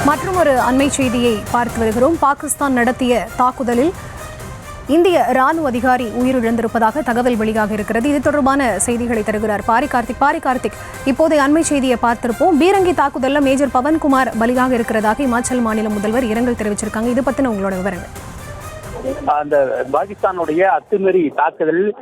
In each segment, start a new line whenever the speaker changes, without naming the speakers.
மற்றொரு அண்மை செய்தியை பார்த்து வருகிறோம். பாகிஸ்தான் நடத்திய தாக்குதலில் இந்திய ராணுவ அதிகாரி உயிரிழந்திருப்பதாக தகவல் வெளியாக இருக்கிறது. இது தொடர்பான செய்திகளை தருகிறார் பாரிகார்த்திக். இப்போதைய அண்மை செய்தியை பார்த்திருப்போம். பீரங்கி தாக்குதலில் மேஜர் பவன்குமார் பலியாக இருக்கிறதாக இமாச்சல் மாநில முதல்வர் இரங்கல் தெரிவிச்சிருக்காங்க. இது பத்தின உங்களோட விவரங்கள்.
அந்த பாகிஸ்தானுடைய அத்துமீறி தாக்குதலில்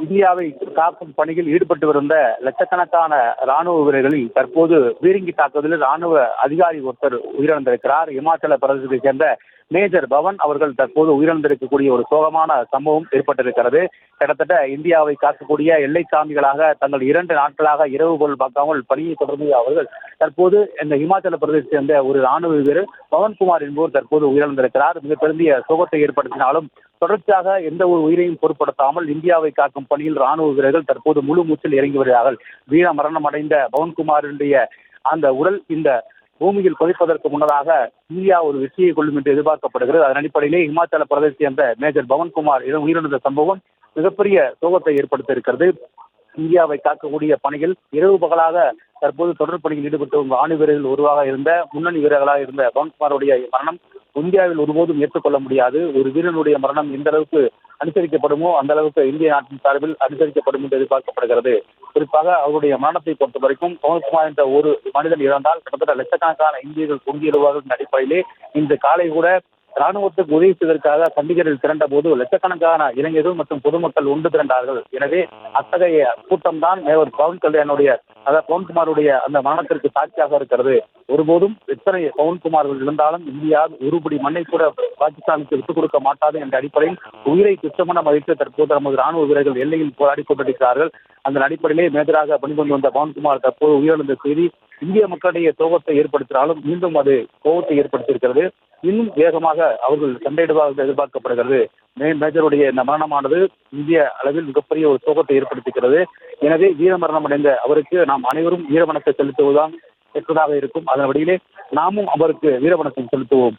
இந்தியாவை காக்கும் பணியில் ஈடுபட்டு வந்த லட்சக்கணக்கான ராணுவ வீரர்களில் தற்போது பீரங்கி தாக்குதலில் ராணுவ அதிகாரி ஒருத்தர் உயிரிழந்திருக்கிறார். இமாச்சல பிரதேசத்தை சேர்ந்த மேஜர் பவன் அவர்கள் தற்போது உயிரிழந்திருக்கக்கூடிய ஒரு சோகமான சம்பவம் ஏற்பட்டிருக்கிறது. கிட்டத்தட்ட இந்தியாவை காக்கக்கூடிய எல்லை சாமிகளாக தங்கள் 2 நாட்களாக இரவு போல் பார்க்காமல் பணியை தொடர்ந்து அவர்கள் தற்போது இந்த இமாச்சல பிரதேசத்தை சேர்ந்த ஒரு ராணுவ வீரர் பவன்குமார் என்பவர் தற்போது உயிரிழந்திருக்கிறார். மிகப்பெரிய சோகத்தை ஏற்படுத்தினாலும் தொடர்ச்சியாக எந்த ஒரு உயிரையும் பொருட்படுத்தாமல் இந்தியாவை காக்கும் பணியில் ராணுவ வீரர்கள் தற்போது முழு மூச்சில் இறங்கி வருகிறார்கள். வீர மரணம் அடைந்த பவன்குமாரினுடைய அந்த உடல் இந்த பூமியில் பதிப்பதற்கு முன்னதாக இந்தியா ஒரு வெற்றியை கொள்ளும் என்று எதிர்பார்க்கப்படுகிறது. அதன் அடிப்படையிலே இமாச்சல பிரதேசத்தை சேர்ந்த மேஜர் பவன்குமார் உயிரிழந்த சம்பவம் மிகப்பெரிய சோகத்தை ஏற்படுத்தி இருக்கிறது. இந்தியாவை காக்கக்கூடிய பணிகள் இரவு பகலாக தற்போது தொடர் பணியில் ஈடுபட்டு வரும் ராணுவ வீரர்கள் ஒருவாக இருந்த முன்னணி வீரர்களாக இருந்த பவன்குமாருடைய மரணம் இந்தியாவில் ஒருபோதும் ஏற்றுக்கொள்ள முடியாது. ஒரு வீரனுடைய மரணம் எந்த அளவுக்கு அனுசரிக்கப்படுமோ அந்த அளவுக்கு இந்திய நாட்டின் சார்பில் அனுசரிக்கப்படும் என்று எதிர்பார்க்கப்படுகிறது. குறிப்பாக அவருடைய மரணத்தை பொறுத்த வரைக்கும் பவன்குமார் என்ற ஒரு மனிதன் இறந்தால் கிட்டத்தட்ட லட்சக்கணக்கான இந்தியர்கள் பொங்கியெழுவார்கள் அடிப்படையிலே இந்த காலை கூட ராணுவத்துக்கு உதவி செய்வதற்காக சண்டிகரில் திரண்ட போது லட்சக்கணக்கான இளைஞர்கள் மற்றும் பொதுமக்கள் ஒன்று திரண்டார்கள். எனவே அத்தகைய கூட்டம் தான் மேவர் பவன் கல்யாணுடைய பவன்குமாருடைய அந்த மரணத்திற்கு சாட்சியாக இருக்கிறது. ஒருபோதும் எத்தனை பவன்குமார்கள் இருந்தாலும் இந்தியா ஒருபடி மண்ணை கூட பாகிஸ்தானுக்கு விட்டுக் கொடுக்க மாட்டாது என்ற அடிப்படையில் உயிரை துச்சமென மதித்து தற்போது நமது ராணுவ வீரர்கள் எல்லையில் போராடி கொண்டிருக்கிறார்கள். அந்த அடிப்படையிலே மேஜராக பணிபுரிந்து வந்த பவன்குமார் தற்போது உயிரிழந்த செய்தி இந்திய மக்களுடைய சோகத்தை ஏற்படுத்தினாலும் மீண்டும் அது கோபத்தை ஏற்படுத்தியிருக்கிறது. இன்னும் வேகமாக அவர்கள் சண்டையிடுவார்கள் எதிர்பார்க்கப்படுகிறது. மேஜருடைய இந்த மரணமானது இந்திய அளவில் மிகப்பெரிய ஒரு சோகத்தை ஏற்படுத்துகிறது. எனவே வீர மரணம் அடைந்த அவருக்கு நாம் அனைவரும் வீரவணக்கத்தை செலுத்துவதுதான் ஏற்றதாக இருக்கும். அதன் வழியிலே நாமும் அவருக்கு வீரவணக்கம் செலுத்துவோம்.